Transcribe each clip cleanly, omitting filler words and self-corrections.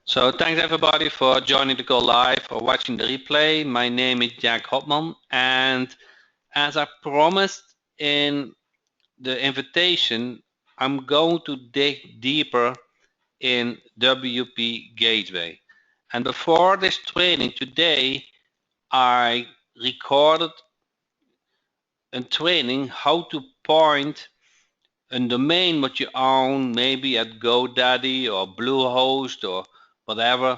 So thanks everybody for joining the call live or watching the replay. My name is Jack Hopman, and as I promised in the invitation, I'm going to dig deeper in WP Gateway. And before this training today, I recorded a training how to point a domain what you own, maybe at GoDaddy or Bluehost or whatever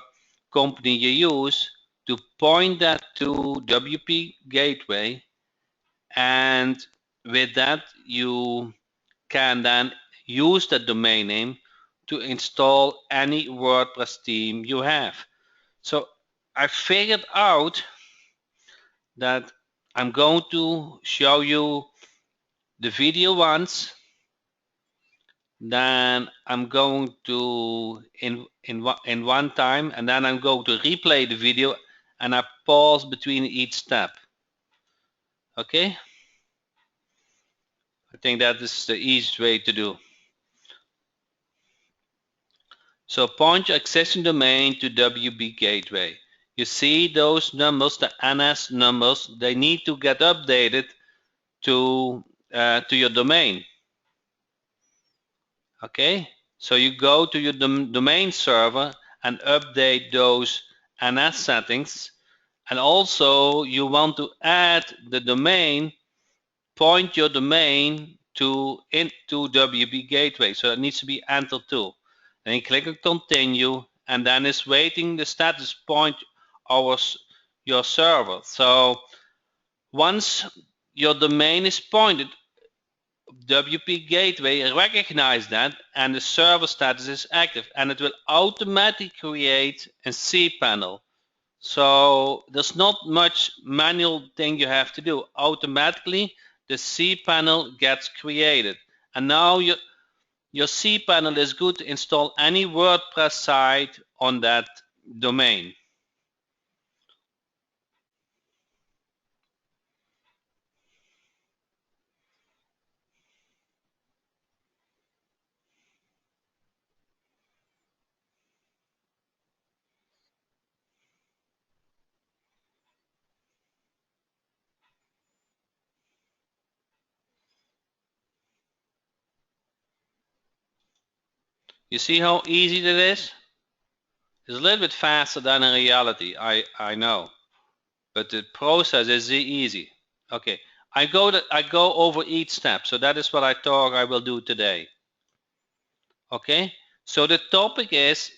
company you use, to point that to WP Gateway, and with that you can then use the domain name to install any WordPress theme you have. So I figured out that I'm going to show you the video once, then I'm going to in one time, and then I'm going to replay the video and I pause between each step. Okay, I think that is the easiest way to do. So point your existing domain to WP Gateway. You see those numbers, the NS numbers, they need to get updated to your domain. Okay, so you go to your domain server and update those NS settings, and also you want to add the domain, point your domain into WP Gateway, so it needs to be entered too. Then you click on continue, and then it's waiting the status point your server. So once your domain is pointed, WP Gateway recognize that, and the server status is active, and it will automatically create a cPanel. So there's not much manual thing you have to do. Automatically the cPanel gets created, and now your cPanel is good to install any WordPress site on that domain. You see how easy that is? It's a little bit faster than in reality, I know, but the process is easy. Okay, I go over each step, so that is what I thought I will do today. Okay, so the topic is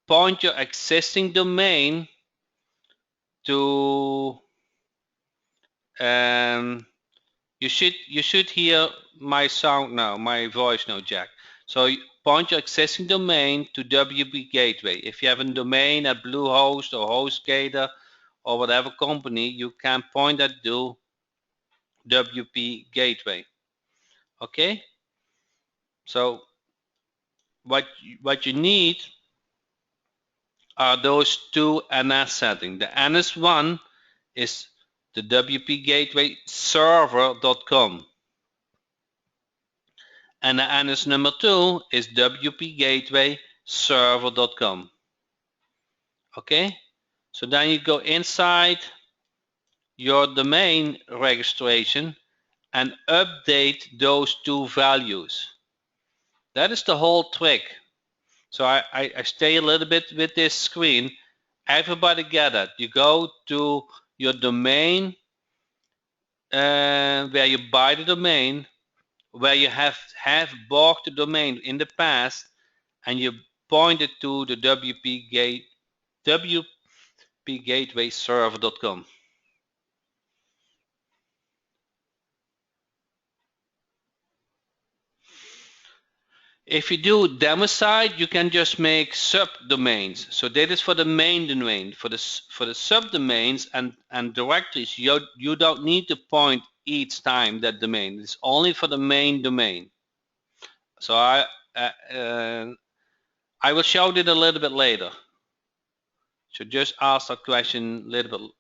point your existing domain to you should hear my sound now, my voice now, Jack. So point your existing domain to WP Gateway. If you have a domain at Bluehost or HostGator or whatever company, you can point that to WP Gateway. Okay, so what you need are those two NS settings. The NS1 is the WP Gateway server.com, and the NS number 2 is WP Gateway server.com. Okay, so then you go inside your domain registration and update those two values. That is the whole trick. So I stay a little bit with this screen. Everybody get it. You go to your domain where you buy the domain, where you have bought the domain in the past, and you point it to the WP Gateway server.com. If you do demo site, you can just make subdomains. So that is for the main domain. For the subdomains and directories, you don't need to point each time that domain. It's only for the main domain. So I will show it a little bit later. So just ask that question a little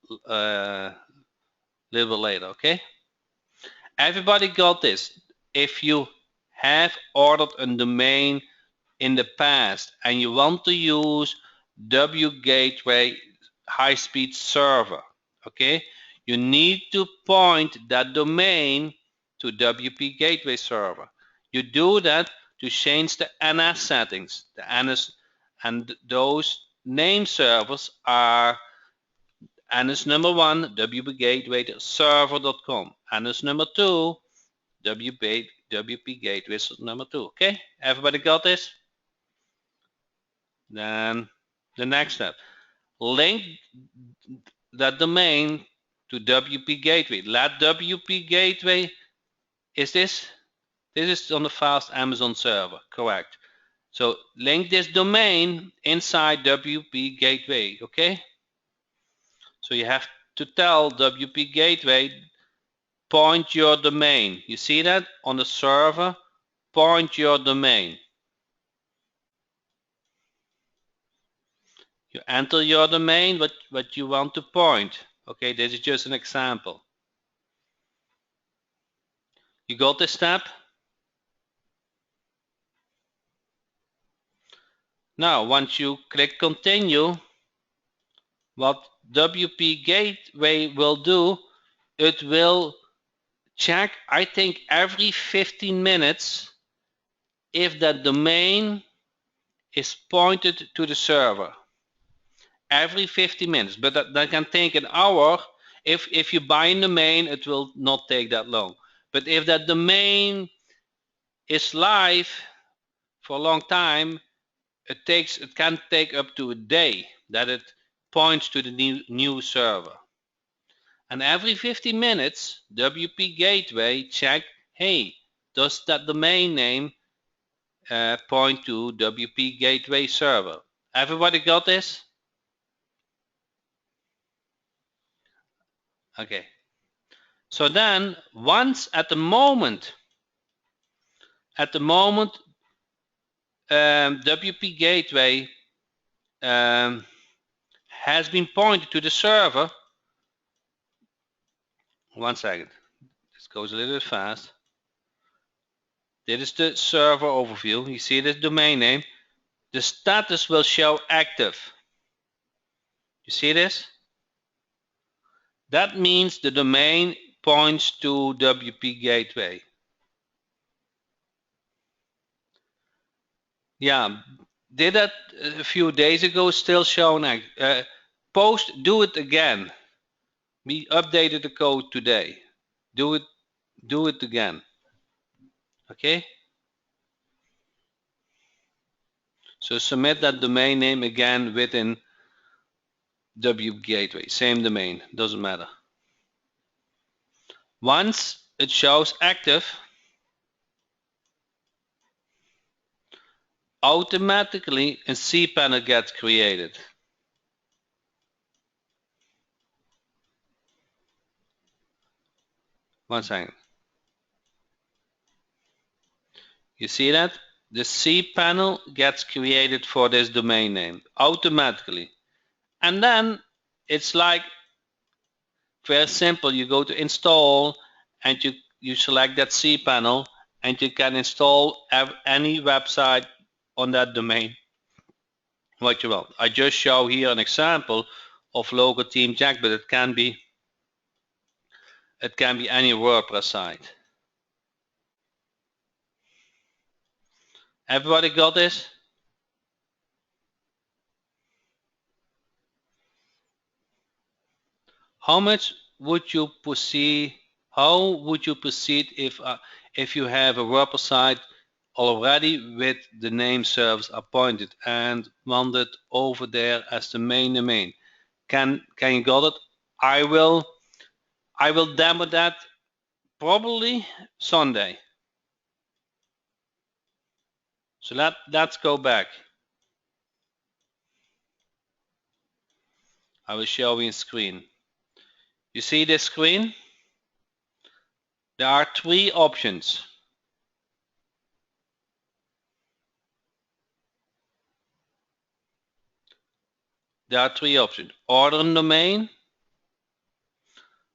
bit later, okay? Everybody got this. If you have ordered a domain in the past and you want to use WGateway high-speed server, okay, you need to point that domain to WPGateWay server. You do that to change the NS settings. The NS and those name servers are NS number 1, WPGatewayServer.com. NS number 2, WPGateway number 2. Okay, everybody got this? Then the next step, link that domain to WPGateway. Let WPGateway, is this is on the fast Amazon server, correct? So link this domain inside WPGateway, okay? So you have to tell WPGateway, point your domain. You see that on the server? Point your domain. You enter your domain, what you want to point. Okay, this is just an example. You got this step? Now, once you click continue, what WPGateway will do, it will check, I think, every 15 minutes if that domain is pointed to the server. Every 50 minutes, but that can take an hour. If you buy a domain, it will not take that long. But if that domain is live for a long time, it can take up to a day that it points to the new server. And every 50 minutes, WPGateway check, hey, does that domain name point to WPGateway server? Everybody got this? Okay. So then, once at the moment, WPGateway has been pointed to the server. One second. This goes a little bit fast. This is the server overview. You see the domain name. The status will show active. You see this? That means the domain points to WPGateway. Yeah, did that a few days ago, still shown. Do it again. We updated the code today. Do it again. Okay? So submit that domain name again within WGateway. Same domain, doesn't matter. Once it shows active, automatically a cPanel gets created. One second. You see that? The cPanel gets created for this domain name automatically. And then it's like very simple. You go to install and you select that cPanel and you can install any website on that domain what you want. I just show here an example of local team Jack, but it can be any WordPress site. Everybody got this? How would you proceed if you have a WordPress site already with the name servers appointed and wanted over there as the main domain? Can you got it? I will demo that probably Sunday. So let's go back. I will show you a screen. You see this screen? There are three options. Order a domain.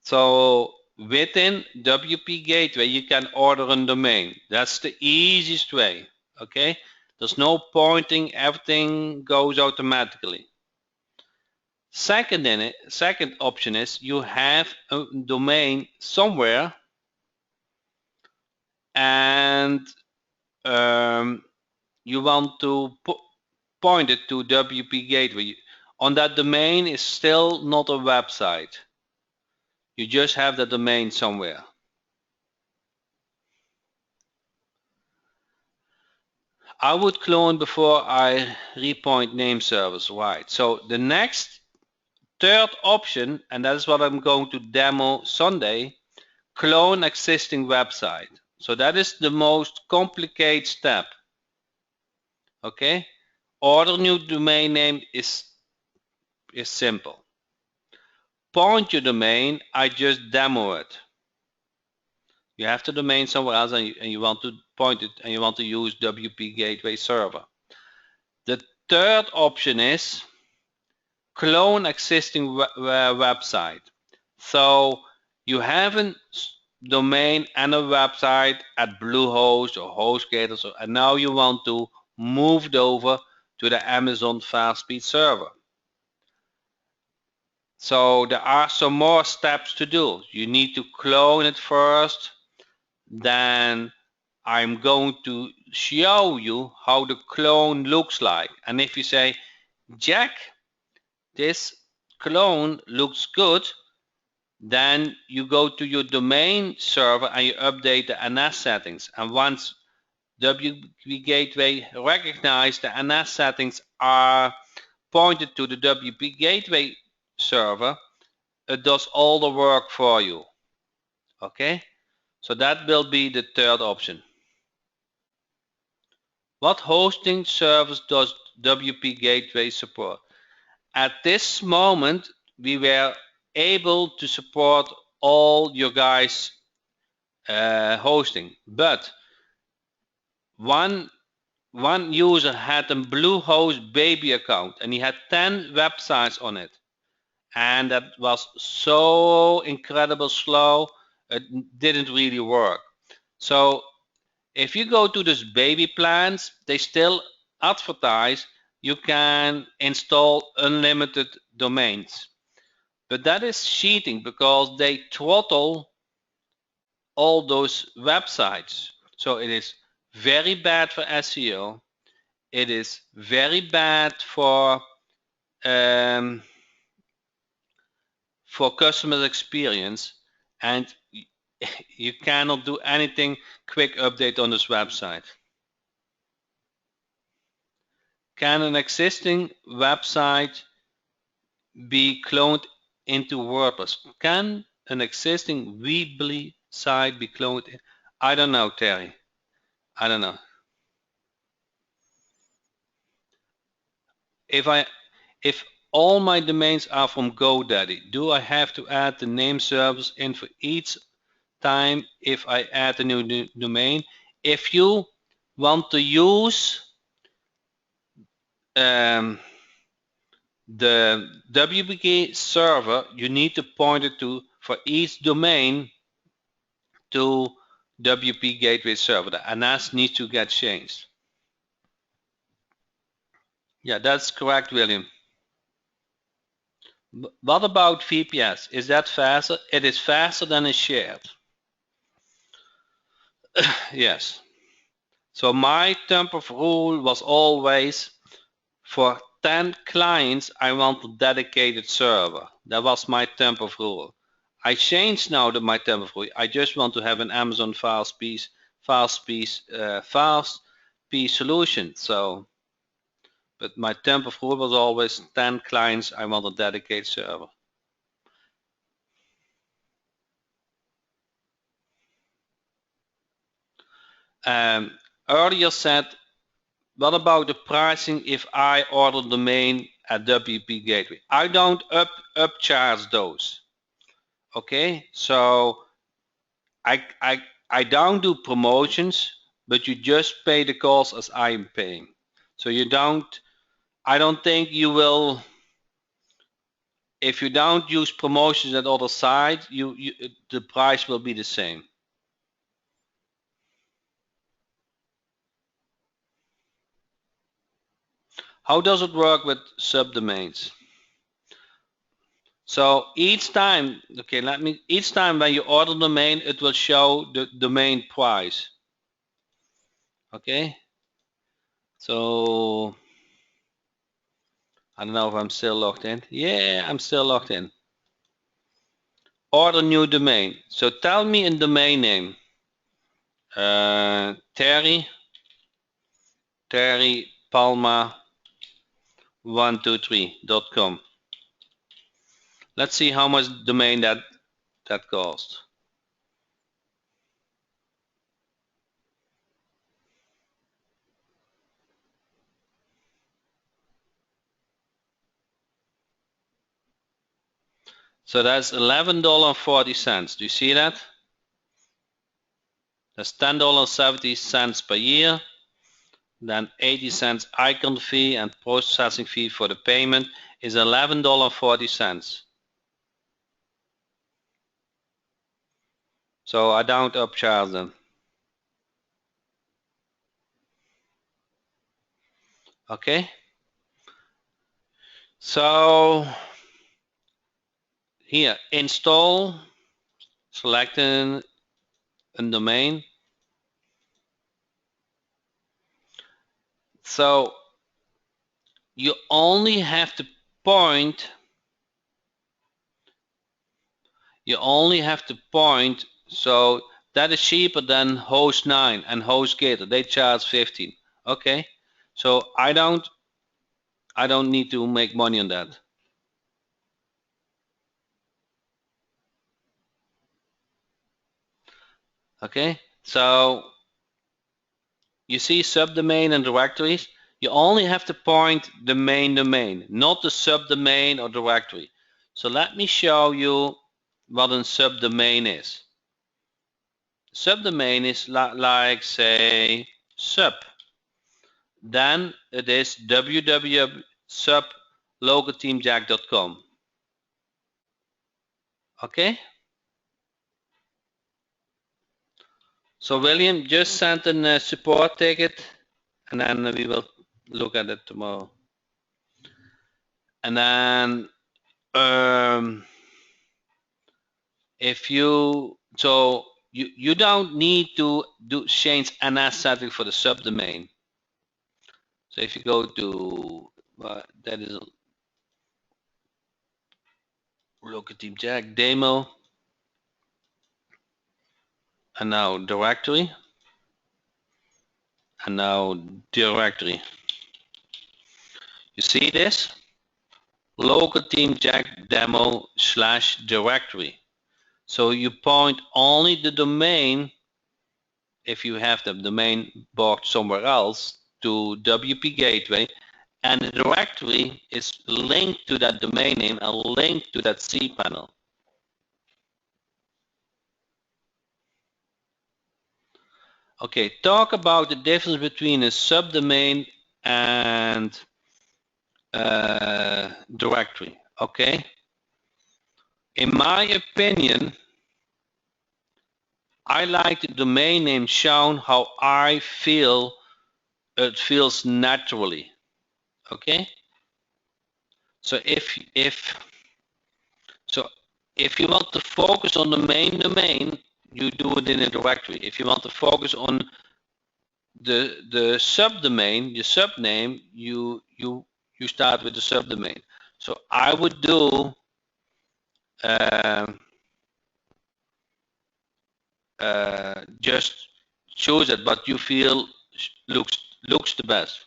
So within WPGateway, you can order a domain. That's the easiest way. Okay. There's no pointing, everything goes automatically. Second option is you have a domain somewhere and you want to point it to WP Gateway. On that domain is still not a website. You just have the domain somewhere. I would clone before I repoint name servers, right? So the next third option, and that is what I'm going to demo Sunday, clone existing website. So that is the most complicated step. Okay? Order new domain name is simple. Point your domain, I just demo it. You have the domain somewhere else and you want to point it and you want to use WP Gateway Server. The third option is clone existing website. So you have a domain and a website at Bluehost or HostGator, and now you want to move it over to the Amazon FastSpeed server. So there are some more steps to do. You need to clone it first. Then I'm going to show you how the clone looks like. And if you say, Jack, this clone looks good, then you go to your domain server and you update the NS settings. And once WP Gateway recognizes the NS settings are pointed to the WP Gateway server, it does all the work for you. Okay, so that will be the third option. What hosting service does WP Gateway support? At this moment, we were able to support all your guys' hosting, but one user had a Bluehost baby account and he had 10 websites on it, and that was so incredible slow, it didn't really work. So if you go to those baby plans, they still advertise you can install unlimited domains, but that is cheating because they throttle all those websites. So it is very bad for SEO. It is very bad for customer experience, and you cannot do anything quick update on this website. Can an existing website be cloned into WordPress? Can an existing Weebly site be cloned? I don't know, Terry. I don't know. If all my domains are from GoDaddy, do I have to add the name servers in for each time if I add a new domain? If you want to use the WPG server, you need to point it to, for each domain, to WP Gateway Server. The NS needs to get changed. Yeah, that's correct, William. What about VPS? Is that faster? It is faster than a shared. Yes. So my temp of rule was always for 10 clients, I want a dedicated server. That was my temp of rule. I changed now my temp of rule. I just want to have an Amazon FastSpeed solution. So, but my temp of rule was always 10 clients, I want a dedicated server. Earlier said, what about the pricing if I order the domain at WP Gateway? I don't upcharge those. Okay, so I don't do promotions, but you just pay the cost as I am paying. So I don't think you will, if you don't use promotions at other sites, the price will be the same. How does it work with subdomains? So each time, okay, each time when you order the domain, it will show the domain price. Okay. So I don't know if I'm still logged in. Yeah, I'm still logged in. Order new domain. So tell me a domain name. Terry Palma 123.com. Let's see how much domain that cost. So that's $11.40. Do you see that? That's $10.70 per year. Then 80 cents icon fee and processing fee for the payment is $11.40. So I don't upcharge them. Okay. So here, install, selecting a domain. So you only have to point. So that is cheaper than host 9 and HostGator. They charge 15. Okay. So I don't need to make money on that. Okay. So you see subdomain and directories. You only have to point the main domain, not the subdomain or directory. So let me show you what a subdomain is. Subdomain is like say sub. Then it is www.sublocalteamjack.com. Okay. So William just sent a support ticket, and then we will look at it tomorrow. And then if you you don't need to change NS setting for the subdomain. So if you go to that is local team jack demo, and now directory, and now directory. You see this? Local team jack demo / directory. So you point only the domain, if you have the domain booked somewhere else, to WP Gateway, and the directory is linked to that domain name and linked to that cPanel. Okay, talk about the difference between a subdomain and directory. Okay, in my opinion, I like the domain name shown how I feel it feels naturally. Okay, so if you want to focus on the main domain, you do it in a directory. If you want to focus on the subdomain, your subname, you start with the subdomain. So I would do just choose it, but you feel looks the best.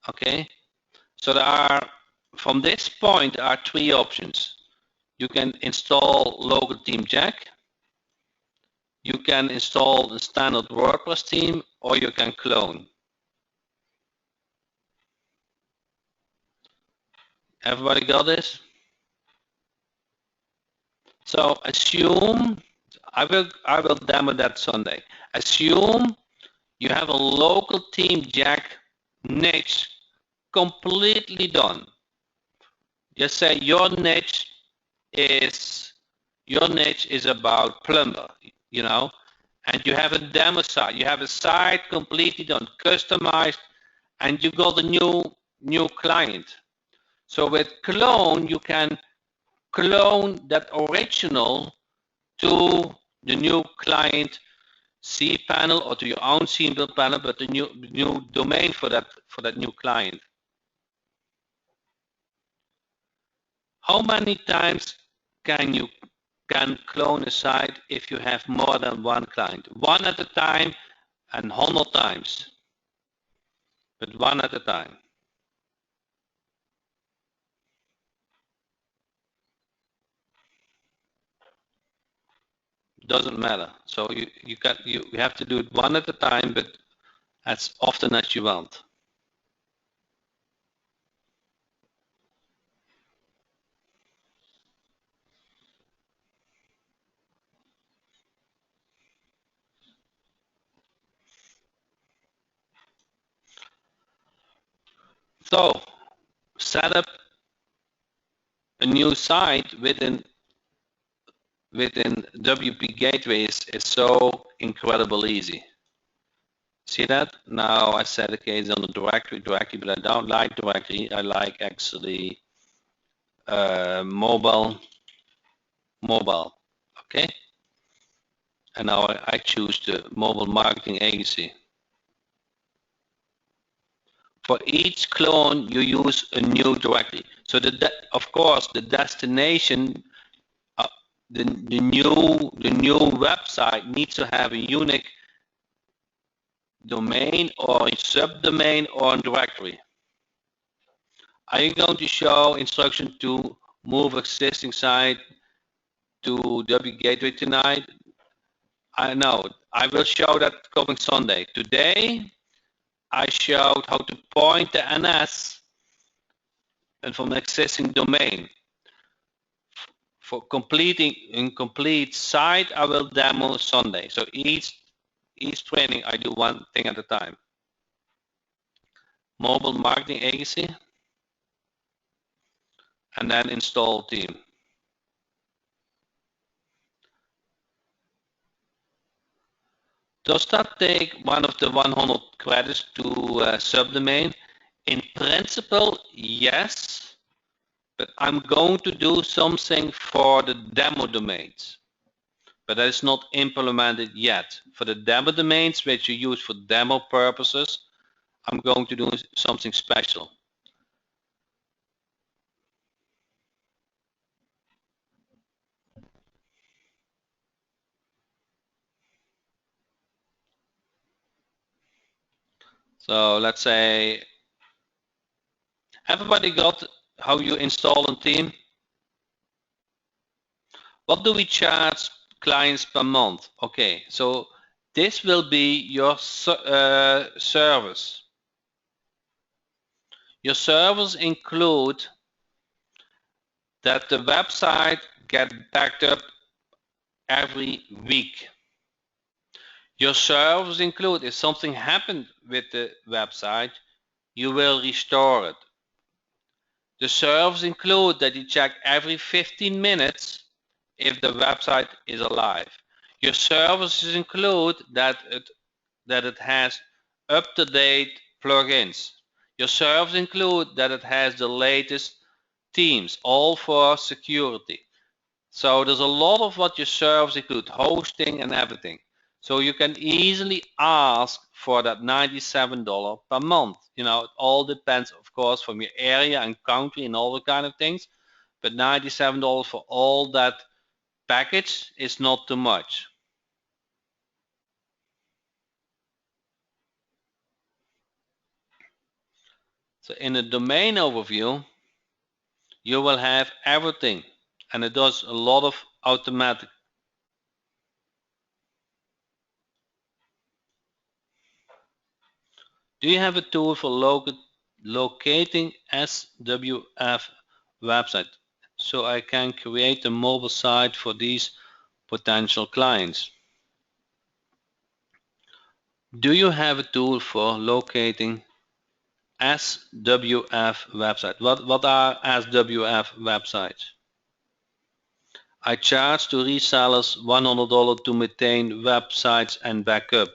Okay, so there are, from this point, there are 3 options. You can install local team jack, you can install a standard WordPress theme, or you can clone. Everybody got this? So assume, I will demo that Sunday. Assume you have a local team jack niche completely done. Just say your niche is about plumber, and you have a demo site. You have a site completely done, customized, and you got a new client. So with clone, you can clone that original to the new client cPanel or to your own cPanel, but the new domain for that new client. How many times can you clone a site if you have more than one client? One at a time and 100 times, but one at a time. Doesn't matter. So you have to do it one at a time, but as often as you want. So set up a new site within WPGateWay is so incredible easy. See that? Now I said, okay, it's on the directory, but I don't like directory. I like actually mobile. Okay. And now I choose the mobile marketing agency. For each clone, you use a new directory. So of course, the destination, the new website needs to have a unique domain or a subdomain or a directory. Are you going to show instruction to move existing site to WPGateWay tonight? I know. I will show that coming Sunday. Today, I showed how to point the NS and from an existing domain. For completing incomplete site, I will demo Sunday. So each training, I do one thing at a time. Mobile marketing agency, and then install team. Does that take one of the 100 credits to subdomain? In principle, yes, but I'm going to do something for the demo domains, but that is not implemented yet. For the demo domains, which you use for demo purposes, I'm going to do something special. So let's say everybody got how you install a theme? What do we charge clients per month? Okay, so this will be your service. Your service include that the website get backed up every week. Your service include if something happened with the website, you will restore it. The service include that you check every 15 minutes if the website is alive. Your services include that it has up-to-date plugins. Your services include that it has the latest themes, all for security. So there's a lot of what your service include, hosting and everything. So you can easily ask for that $97 per month. You know, it all depends, of course, from your area and country and all the kind of things. But $97 for all that package is not too much. So in the domain overview, you will have everything, and it does a lot of automatic. Do you have a tool for locating SWF website so I can create a mobile site for these potential clients? Do you have a tool for locating SWF website? What are SWF websites? I charge to resellers $100 to maintain websites and backup.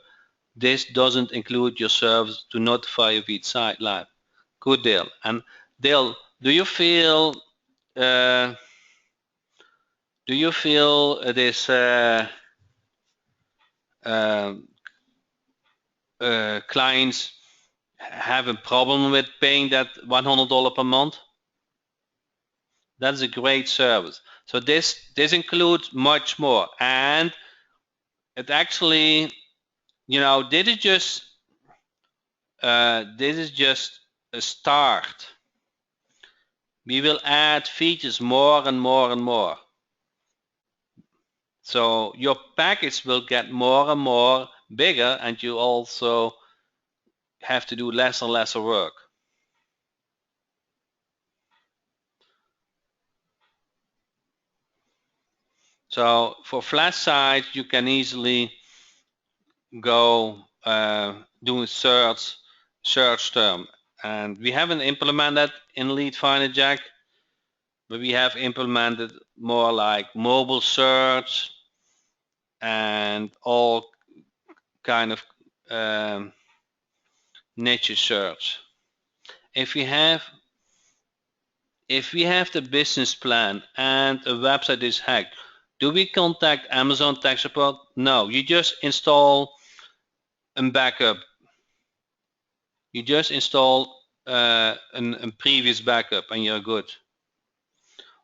this doesn't include your service to notify you of each site live. Good, Dale. And Dale, do you feel this clients have a problem with paying that $100 per month? That's a great service. So this includes much more, and it actually, this is just a start. We will add features more and more and more. So your package will get more and more bigger, and you also have to do less and less work. So for flash sites, you can easily go do a search term, and we haven't implemented in Lead Finder, Jack, but we have implemented more like mobile search and all kind of niche search. If we have the business plan and a website is hacked, do we contact Amazon tech support? No, you just install a backup. You just install a previous backup and you're good.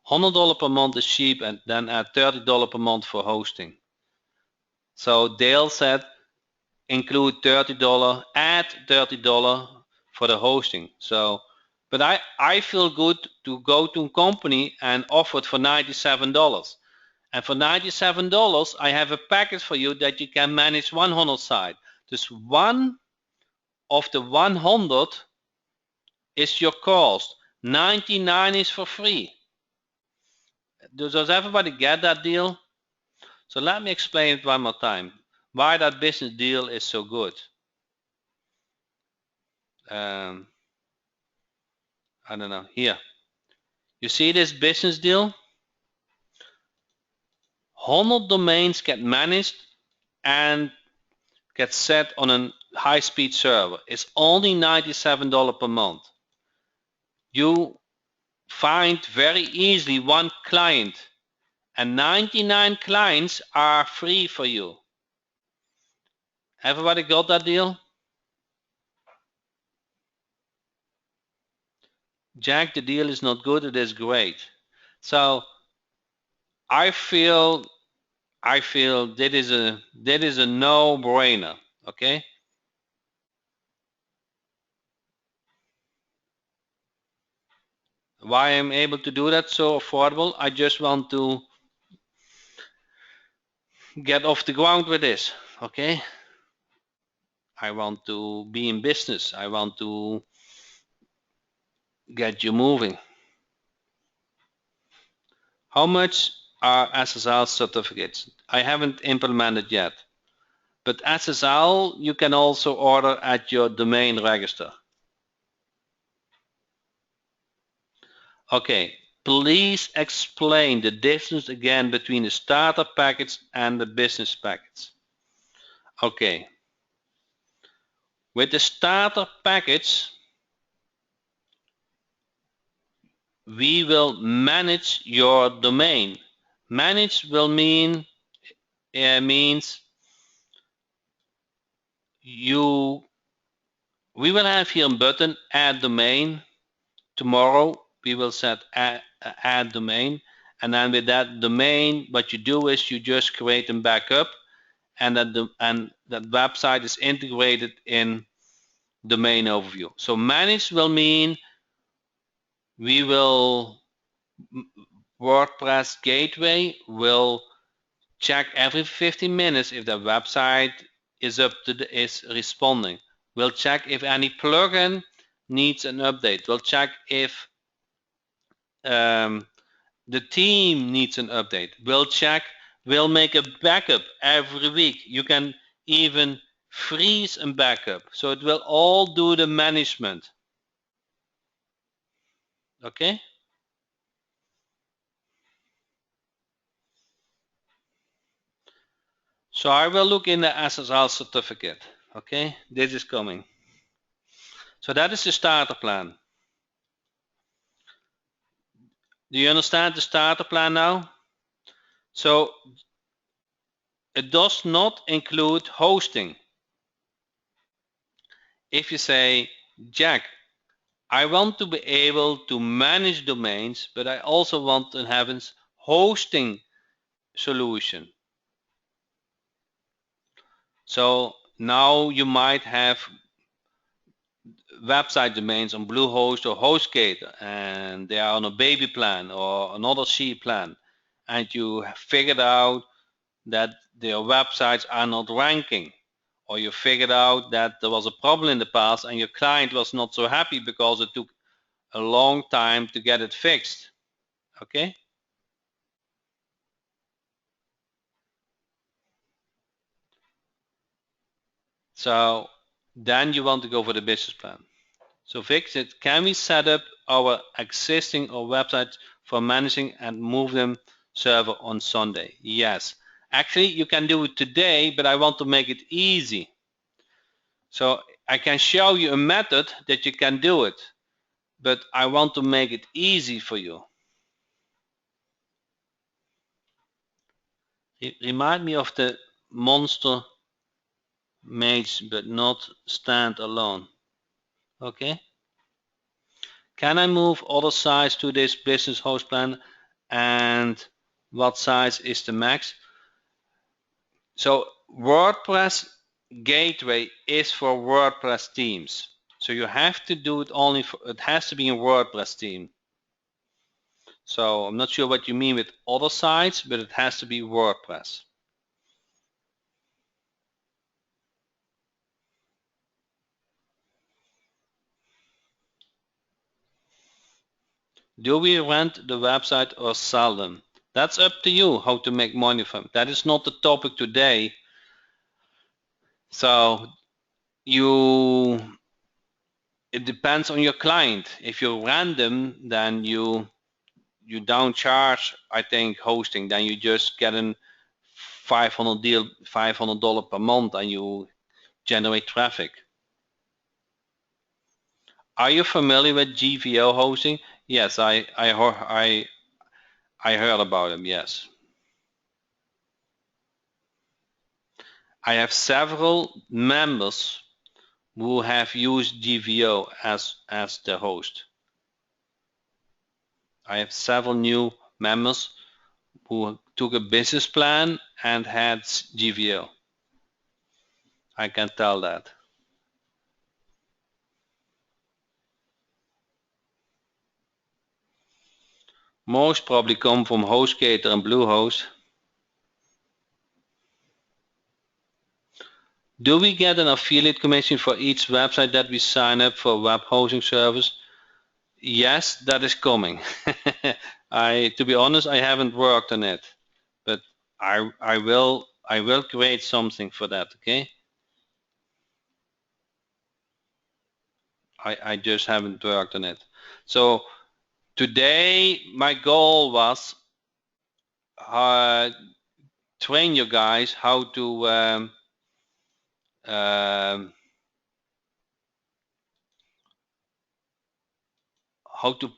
$100 per month is cheap, and then add $30 per month for hosting. So Dale said include $30, add $30 for the hosting. So, but I feel good to go to a company and offer it for $97. And for $97, I have a package for you that you can manage 100 sites. Just one of the 100 is your cost. 99 is for free. Does everybody get that deal? So let me explain it one more time. Why that business deal is so good. I don't know. Here. You see this business deal? 100 domains get managed and get set on a high-speed server. It's only $97 per month. You find very easily one client, and 99 clients are free for you. Everybody got that deal? Jack, the deal is not good, it is great. So I feel that is a no-brainer, okay? Why I'm able to do that so affordable? I just want to get off the ground with this, okay? I want to be in business. I want to get you moving. How much are SSL certificates? I haven't implemented yet, but SSL you can also order at your domain register. Okay, please explain the difference again between the starter package and the business package. Okay, with the starter package, we will manage your domain. Manage will means we will have here a button add domain. Tomorrow we will set add domain, and then with that domain what you do is you just create a backup, and that website is integrated in domain overview. So manage will mean WordPress gateway will check every 15 minutes if the website is responding. We'll check if any plugin needs an update. We'll check if the team needs an update. We'll make a backup every week. You can even freeze a backup. So it will all do the management. Okay? So I will look in the SSL certificate. Okay, this is coming. So that is the starter plan. Do you understand the starter plan now? So it does not include hosting. If you say, Jack, I want to be able to manage domains, but I also want to have a hosting solution. So now you might have website domains on Bluehost or HostGator, and they are on a baby plan or another C plan, and you have figured out that their websites are not ranking, or you figured out that there was a problem in the past and your client was not so happy because it took a long time to get it fixed. Okay? So then you want to go for the business plan. So fix it. Can we set up our existing or websites for managing and move them server on Sunday? Yes. Actually, you can do it today, but I want to make it easy. So I can show you a method that you can do it, but I want to make it easy for you. It reminds me of the monster mage, but not stand alone. Okay. Can I move other sites to this business host plan, and what size is the max? So WordPress Gateway is for WordPress themes. So you have to do it only for, it has to be a WordPress theme. So I'm not sure what you mean with other sites, but it has to be WordPress. Do we rent the website or sell them? That's up to you how to make money from. That is not the topic today. So it depends on your client. If you rent them, then you don't charge, I think, hosting. Then you just get a $500 per month, and you generate traffic. Are you familiar with GVO hosting? Yes, I heard about them. Yes, I have several members who have used GVO as the host. I have several new members who took a business plan and had GVO. I can tell that. Most probably come from HostGator and Bluehost. Do we get an affiliate commission for each website that we sign up for a web hosting service? Yes, that is coming. To be honest, I haven't worked on it, but I will create something for that. Okay. I just haven't worked on it. So today my goal was train you guys how to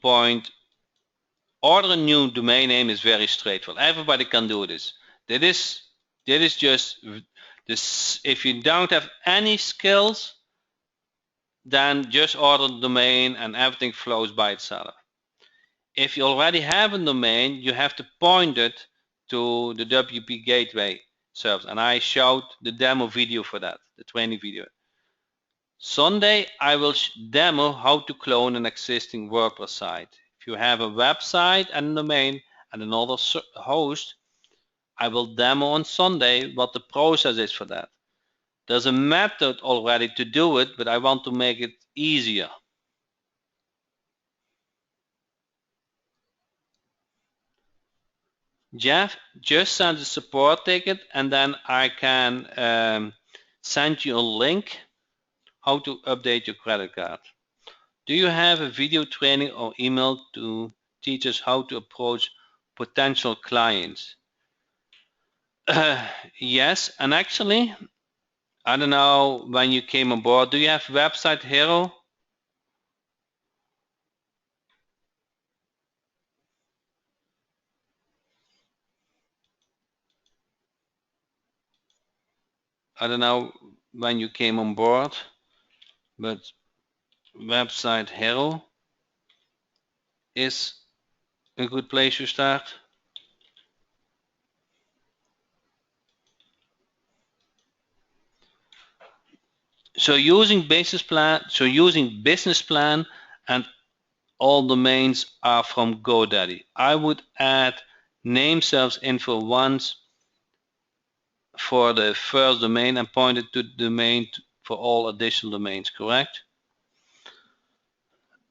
point. Order a new domain name is very straightforward. Everybody can do this. That is just this. If you don't have any skills, then just order the domain and everything flows by itself. If you already have a domain, you have to point it to the WPGateWay service, and I showed the demo video for that, the training video. Sunday I will demo how to clone an existing WordPress site. If you have a website and a domain and another host, I will demo on Sunday what the process is for that. There's a method already to do it, but I want to make it easier. Jeff, just send a support ticket and then I can send you a link how to update your credit card. Do you have a video training or email to teach us how to approach potential clients? Yes, and actually I don't know when you came on board. Do you have Website Hero? I don't know when you came on board, but Website Hero is a good place to start. So using business plan and all domains are from GoDaddy. I would add name servers info once for the first domain and point it to the domain for all additional domains, correct?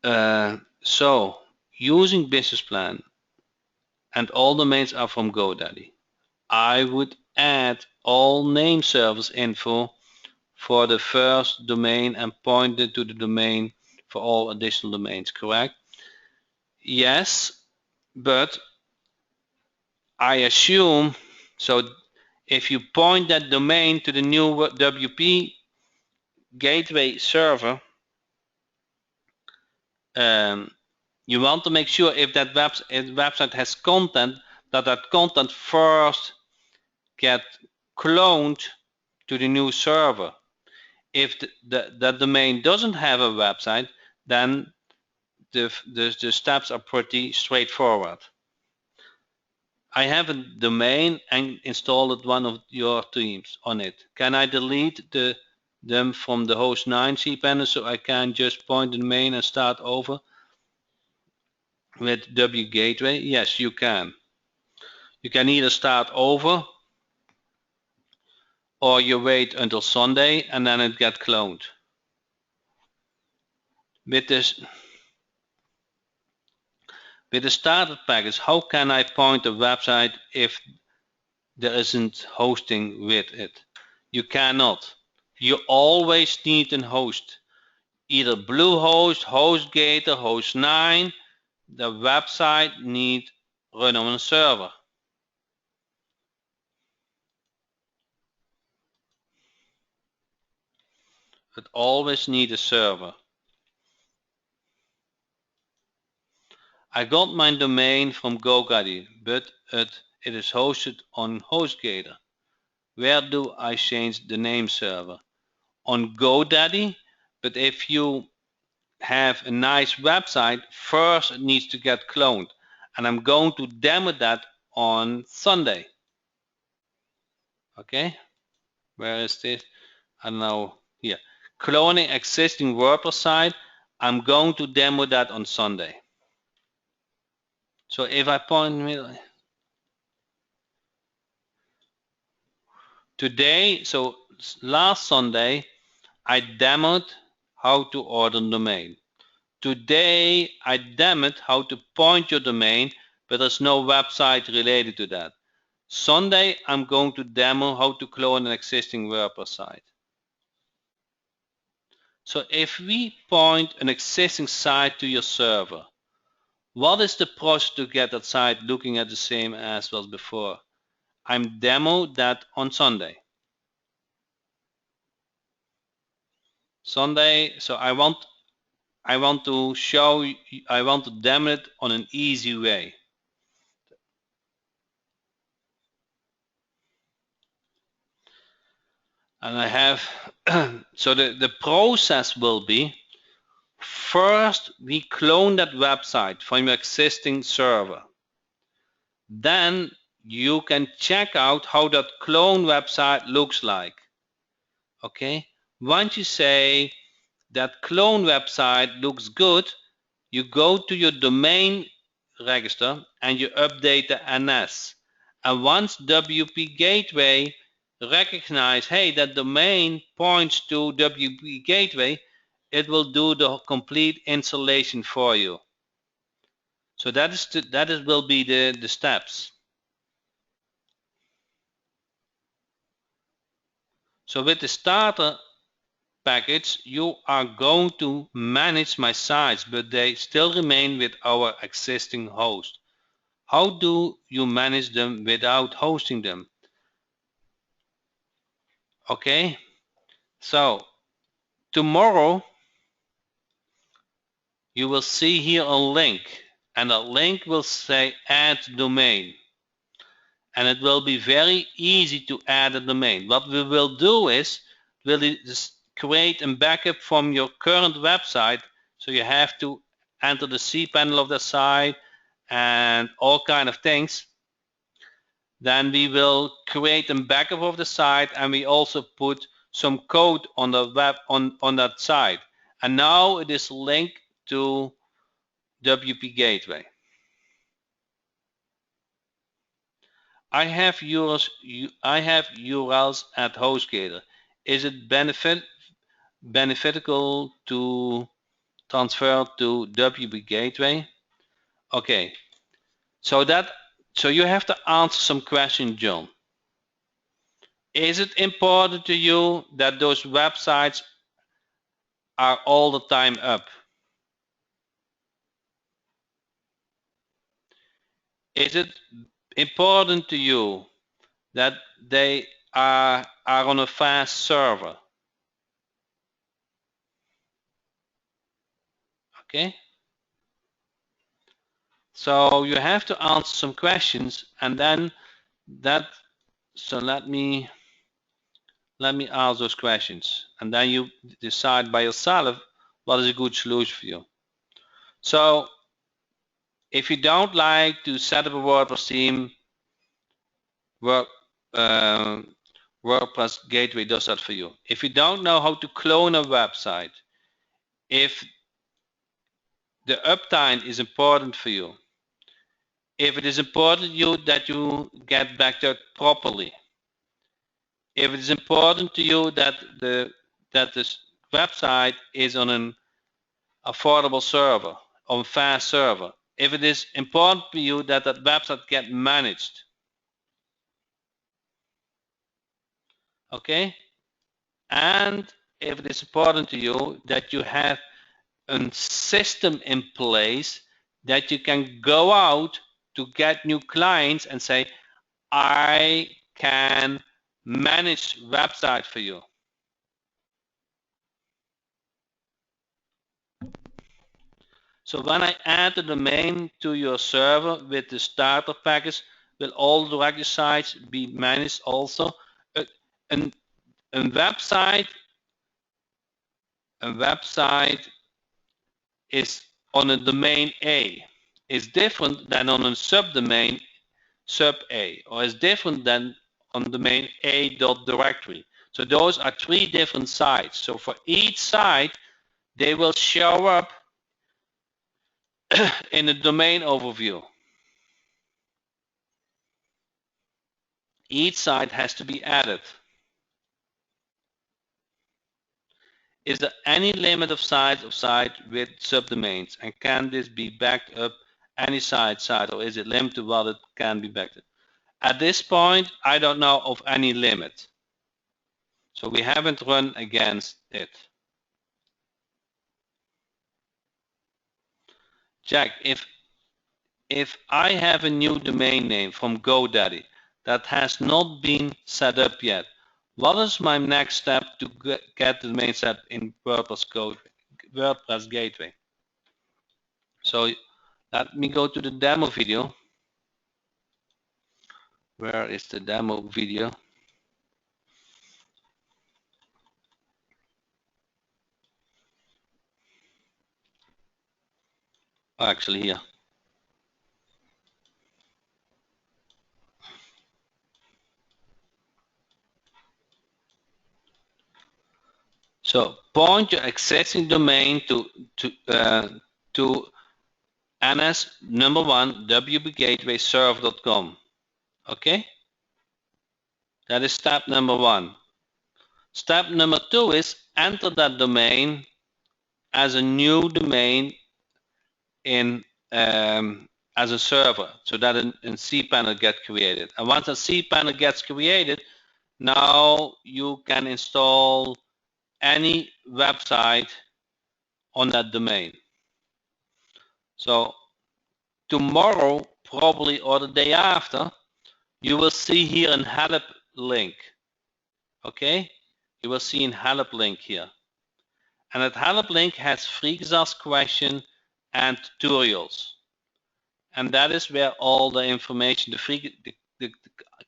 So using business plan and all domains are from GoDaddy. I would add all name servers info for the first domain and point it to the domain for all additional domains, correct? Yes, but I assume, so if you point that domain to the new WP gateway server, you want to make sure if that website has content, that content first get cloned to the new server. If that domain doesn't have a website, then the steps are pretty straightforward. I have a domain and installed one of your themes on it. Can I delete them from the host 9 cPanel so I can just point the domain and start over with WPGateWay? Yes, you can. You can either start over or you wait until Sunday and then it gets cloned. With the starter package, how can I point a website if there isn't hosting with it? You cannot. You always need a host. Either Bluehost, HostGator, Host9. The website needs run on a server. It always needs a server. I got my domain from GoDaddy, but it is hosted on HostGator. Where do I change the name server? On GoDaddy, but if you have a nice website, first it needs to get cloned. And I'm going to demo that on Sunday. Okay, where is this? I don't know, here. Cloning existing WordPress site. I'm going to demo that on Sunday. So if I point today, so last Sunday, I demoed how to order domain. Today, I demoed how to point your domain, but there's no website related to that. Sunday, I'm going to demo how to clone an existing WordPress site. So if we point an existing site to your server, what is the process to get that site looking at the same as was before? I'm demoed that on Sunday. So I want to demo it on an easy way. And I have, so the process will be, first we clone that website from your existing server. Then you can check out how that clone website looks like. Okay, once you say that clone website looks good, you go to your domain register and you update the NS. And once WPGateWay recognize, hey, that domain points to WPGateWay, it will do the complete installation for you. So that will be the steps. So with the starter package, you are going to manage my sites, but they still remain with our existing host. How do you manage them without hosting them? Okay, So tomorrow you will see here a link, and that link will say add domain, and it will be very easy to add a domain. What we will do is we'll just create a backup from your current website, so you have to enter the cPanel of the site and all kind of things. Then we will create a backup of the site, and we also put some code on the web on that site, and now it is linked to WP Gateway. I have URLs at HostGator. Is it beneficial to transfer to WP Gateway? Okay, so you have to answer some questions, John. Is it important to you that those websites are all the time up? Is it important to you that they are on a fast server? Okay. So you have to answer some questions, and then so let me ask those questions, and then you decide by yourself what is a good solution for you. So if you don't like to set up a WordPress theme, WordPress Gateway does that for you. If you don't know how to clone a website, if the uptime is important for you, if it is important to you that you get backed up properly, if it is important to you that this website is on an affordable server, on fast server, if it is important for you that website get managed, okay, and if it is important to you that you have a system in place that you can go out to get new clients and say, I can manage website for you. So when I add the domain to your server with the starter package, will all directory sites be managed also? A website is on a domain A is different than on a subdomain sub A, or is different than on domain A.directory. So those are three different sites. So for each site, they will show up in the domain overview. Each site has to be added. Is there any limit of size of site with subdomains, and can this be backed up any site, or is it limited to what it can be backed up? At this point, I don't know of any limit. So we haven't run against it. Jack, if I have a new domain name from GoDaddy that has not been set up yet, what is my next step to get the domain set in WordPress Gateway? So let me go to the demo video. Where is the demo video? Oh, actually here. So point your existing domain to ns1 wpgatewayserver.com. Okay, that is step number 1. Step number 2 is enter that domain as a new domain in as a server, so that a cPanel gets created. And once a cPanel gets created, now you can install any website on that domain. So tomorrow, probably, or the day after, you will see here a help link. Okay, You will see a help link here. And that help link has free exhaust question and tutorials. And that is where all the information, the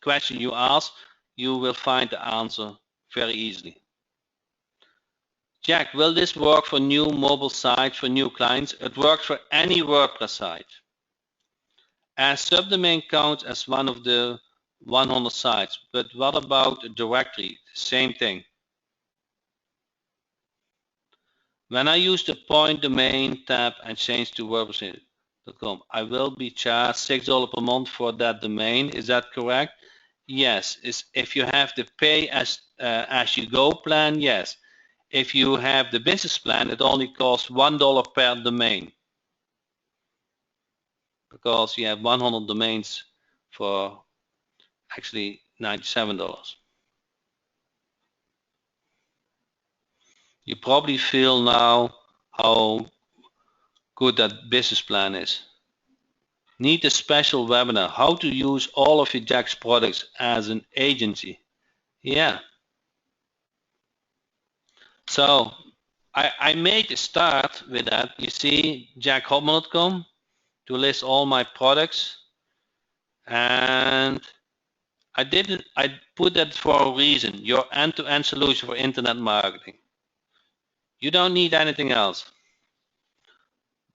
question you ask, you will find the answer very easily. Jack, will this work for new mobile sites, for new clients? It works for any WordPress site. As subdomain counts as one of the 100 sites, but what about a directory? Same thing. When I use the point domain tab and change to WordPress.com, I will be charged $6 per month for that domain. Is that correct? Yes. If you have the pay as you go plan, yes. If you have the business plan, it only costs $1 per domain, because you have 100 domains for actually $97. You probably feel now how good that business plan is. Need a special webinar, how to use all of your Jack's products as an agency. Yeah. So I made a start with that. You see jackhopman.com to list all my products, and I put that for a reason. Your end-to-end solution for internet marketing. You don't need anything else.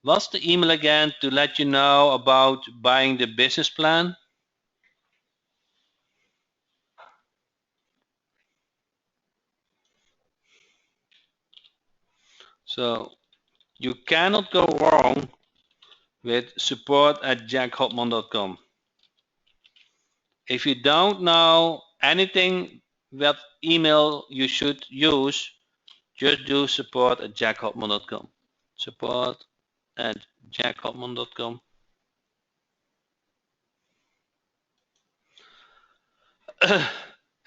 What's the email again to let you know about buying the business plan? So you cannot go wrong with support@jackhopman.com. If you don't know anything what email you should use, just do support@jackhopman.com. Support@jackhopman.com.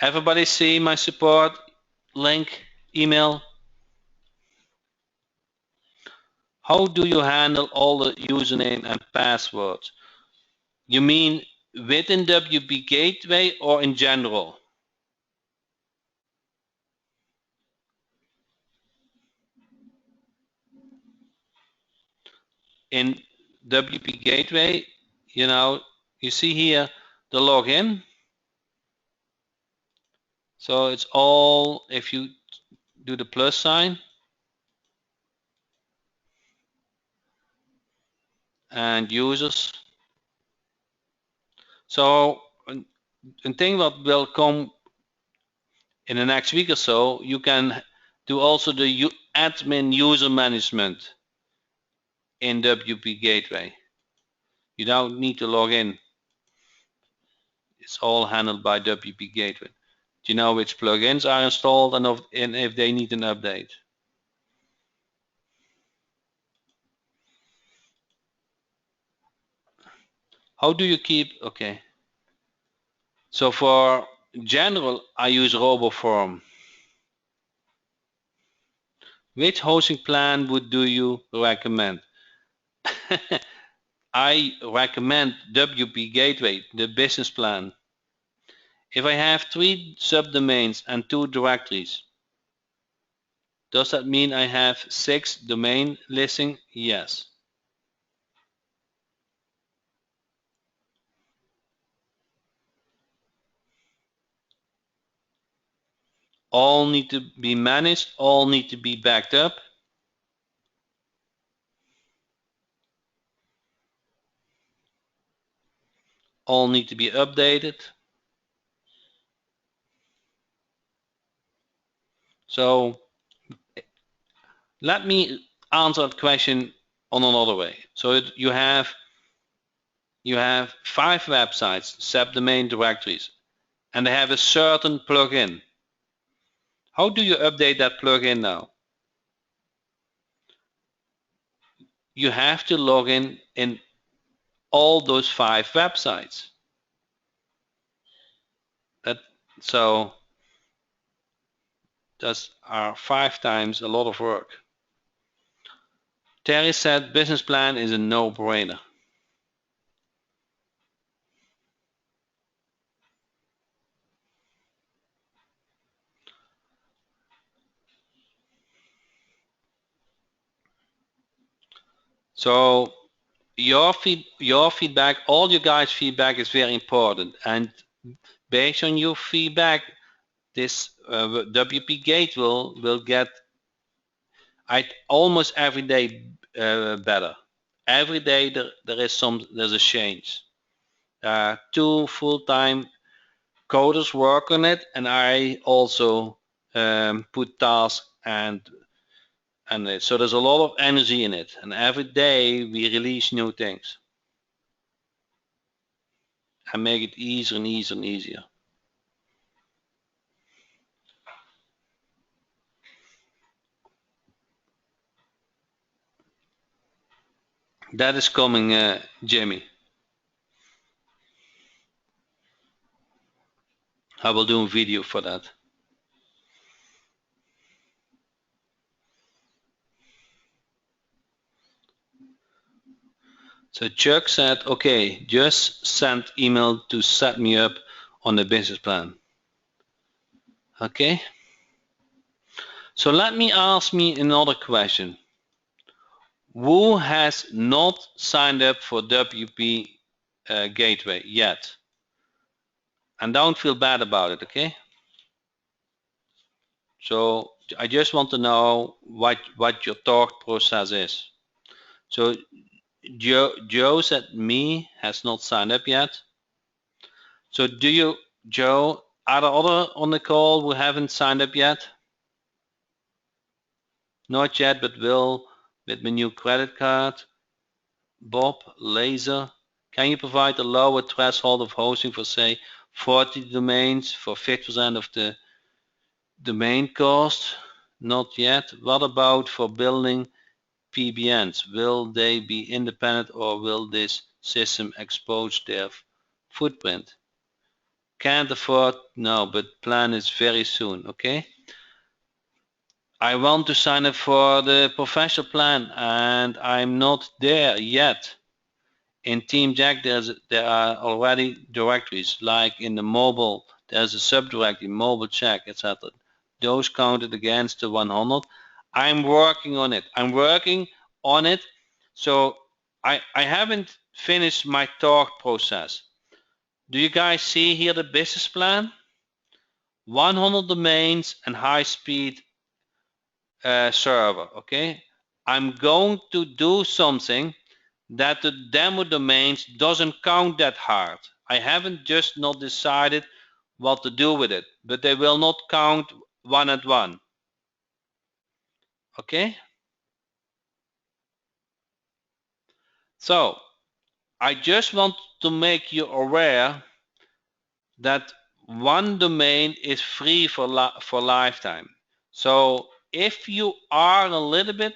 Everybody see my support link, email? How do you handle all the username and passwords? You mean within WP Gateway or in general? In WP Gateway, you see here the login. So it's all, if you do the plus sign and users. So a thing that will come in the next week or so, you can do also the admin user management in WP Gateway. You don't need to log in. It's all handled by WP Gateway. Do you know which plugins are installed and if they need an update? How do you keep, okay. So for general, I use RoboForm. Which hosting plan do you recommend? I recommend WP Gateway, the business plan. If I have 3 subdomains and 2 directories, does that mean I have 6 domain listings? Yes. All need to be managed, all need to be backed up. All need to be updated. So let me answer that question on another way. So you have 5 websites, subdomain directories, and they have a certain plugin. How do you update that plugin now? You have to log in all those 5 websites. So those are 5 times a lot of work. Terry said business plan is a no-brainer. So your feedback, all you guys' feedback is very important, and based on your feedback, this WP Gate will get almost every day better. Every day there's a change. 2 full-time coders work on it, and I also put tasks and so there's a lot of energy in it, and every day we release new things and make it easier and easier and easier. That is coming, Jimmy. I will do a video for that. So Chuck said, okay, just send email to set me up on the business plan. Okay. So let me ask me another question. Who has not signed up for WP Gateway yet? And don't feel bad about it, okay? So I just want to know what your thought process is. So Joe said me has not signed up yet. So do you, Joe, are there other on the call who haven't signed up yet? Not yet, but will with my new credit card. Bob, Laser, can you provide a lower threshold of hosting for say 40 domains for 50% of the domain cost? Not yet. What about for building PBNs? Will they be independent or will this system expose their footprint? Can't afford, no, but plan is very soon, okay? I want to sign up for the professional plan and I'm not there yet. In Team Jack, there are already directories, like in the mobile, there's a subdirectory, mobile check, etc. Those counted against the 100. I'm working on it. So I haven't finished my thought process. Do you guys see here the business plan? 100 domains and high-speed server, okay? I'm going to do something that the demo domains doesn't count that hard. I haven't just not decided what to do with it, but they will not count one at one. Okay? So I just want to make you aware that one domain is free for lifetime. So if you are a little bit,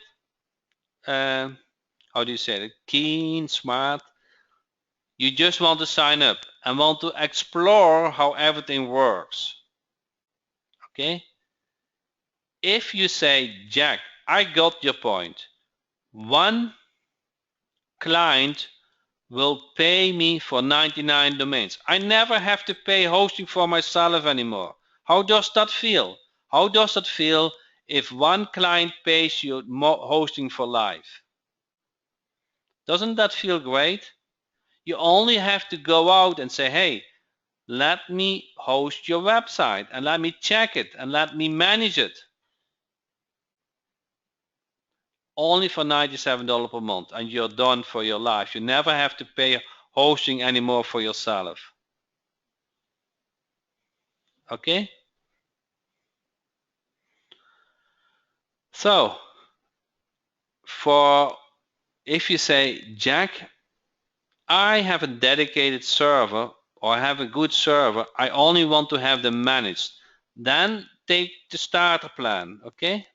how do you say it, keen, smart, you just want to sign up and want to explore how everything works. Okay? If you say, Jack, I got your point. One client will pay me for 99 domains. I never have to pay hosting for myself anymore. How does that feel? How does that feel if one client pays you hosting for life? Doesn't that feel great? You only have to go out and say, hey, let me host your website and let me check it and let me manage it. Only for $97 per month and you're done for your life. You never have to pay hosting anymore for yourself. Okay? So, if you say, Jack, I have a dedicated server or I have a good server, I only want to have them managed, then take the starter plan, okay?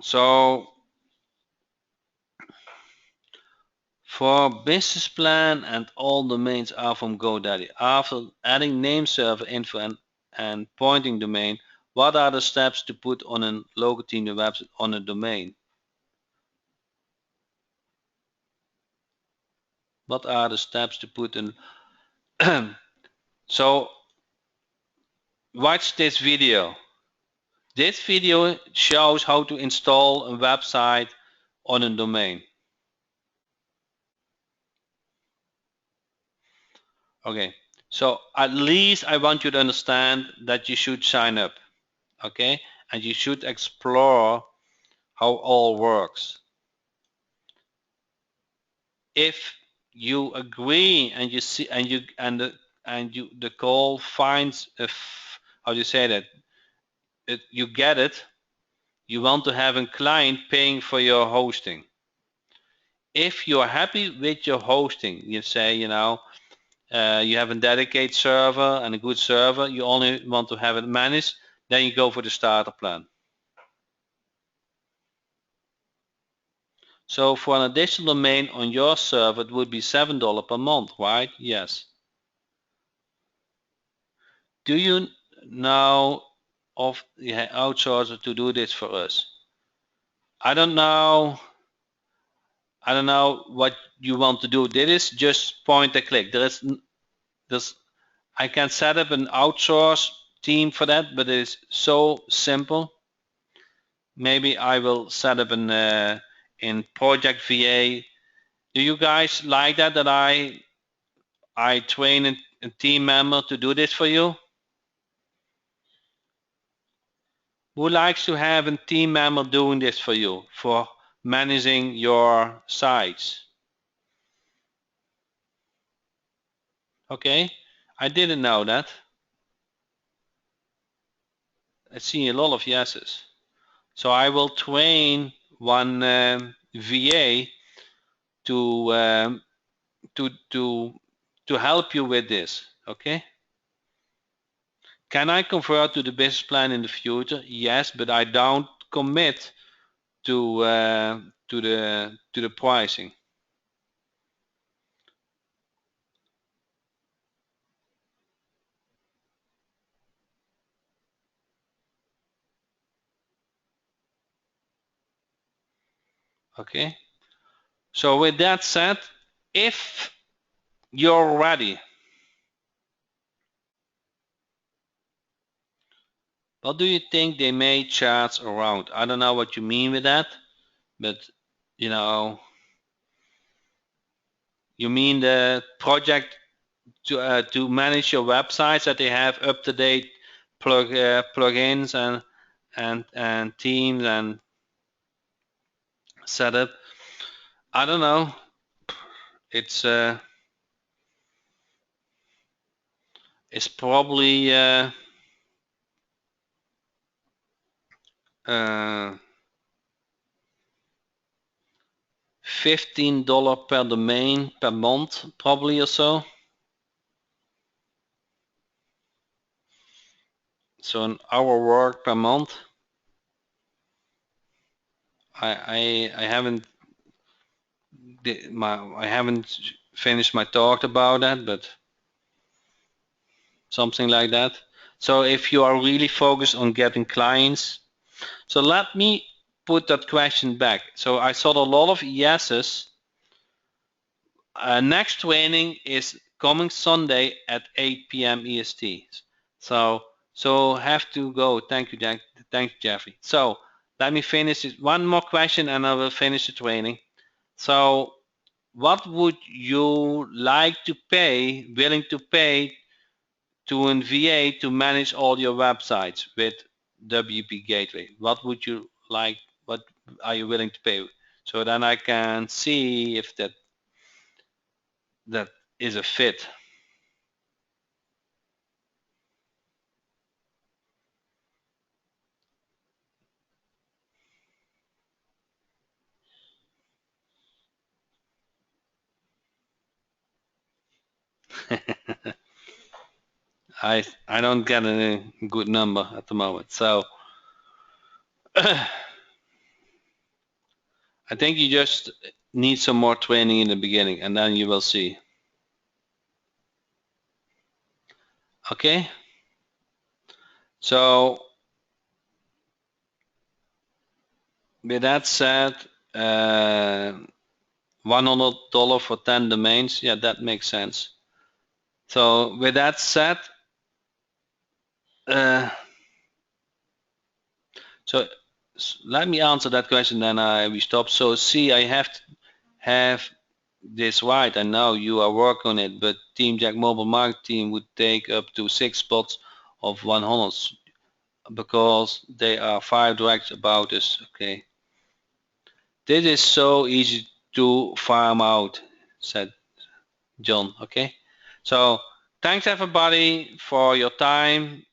So for business plan and all domains are from GoDaddy. After adding name server info and pointing domain, what are the steps to put on a local team website on a domain? What are the steps to put in? So watch this video. This video shows how to install a website on a domain. Okay, so at least I want you to understand that you should sign up, okay? And you should explore how all works. If you agree and you see the call finds how do you say that? You get it. You want to have a client paying for your hosting. If you're happy with your hosting, you say, you have a dedicated server and a good server, you only want to have it managed, then you go for the starter plan. So for an additional domain on your server, it would be $7 per month, right? Yes. Do you know of the outsourcer to do this for us? I don't know what you want to do. This is just point and click. I can set up an outsource team for that, but it is so simple. Maybe I will set up an in Project VA. Do you guys like that I train a team member to do this for you? Who likes to have a team member doing this for you, for managing your sites? Okay, I didn't know that. I see a lot of yeses. So I will train one VA to help you with this. Okay. Can I convert to the business plan in the future? Yes, but I don't commit to the pricing. Okay. So with that said, if you're ready, what do you think they may charge around? I don't know what you mean with that, but you mean the project to manage your websites, that they have up-to-date plugins and themes and setup. I don't know. It's probably $15 per domain per month, probably, or so. So an hour work per month. I haven't finished my talk about that, but something like that. So if you are really focused on getting clients, so let me put that question back. So I saw a lot of yeses. Next training is coming Sunday at 8 p.m. EST. So have to go. Thank you, Jack. Thank you, Jeffrey. So let me finish it. One more question and I will finish the training. So what would you like to pay, willing to pay to an VA to manage all your websites with WPGateWay? What would you like? What are you willing to pay? So then I can see if that is a fit. I don't get a good number at the moment, so I think you just need some more training in the beginning, and then you will see. Okay, so with that said, $100 for 10 domains, yeah, that makes sense. So with that said, So let me answer that question, then we stop. So see, I have to have this right. I know you are working on it, but Team Jack Mobile Marketing would take up to 6 spots of 100 because they are 5 direct about us. Okay. This is so easy to farm out, said John. Okay. So thanks everybody for your time.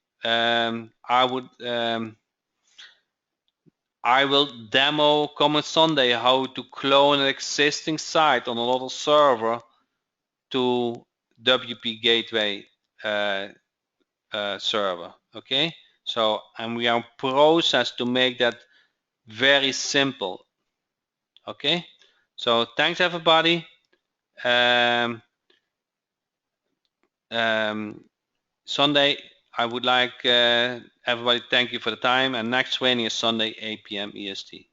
I will demo coming Sunday how to clone an existing site on another server to WP Gateway server. Okay, so and we are in process to make that very simple. Okay, so thanks everybody. Sunday, I would like everybody thank you for the time, and next training is Sunday 8 p.m. EST.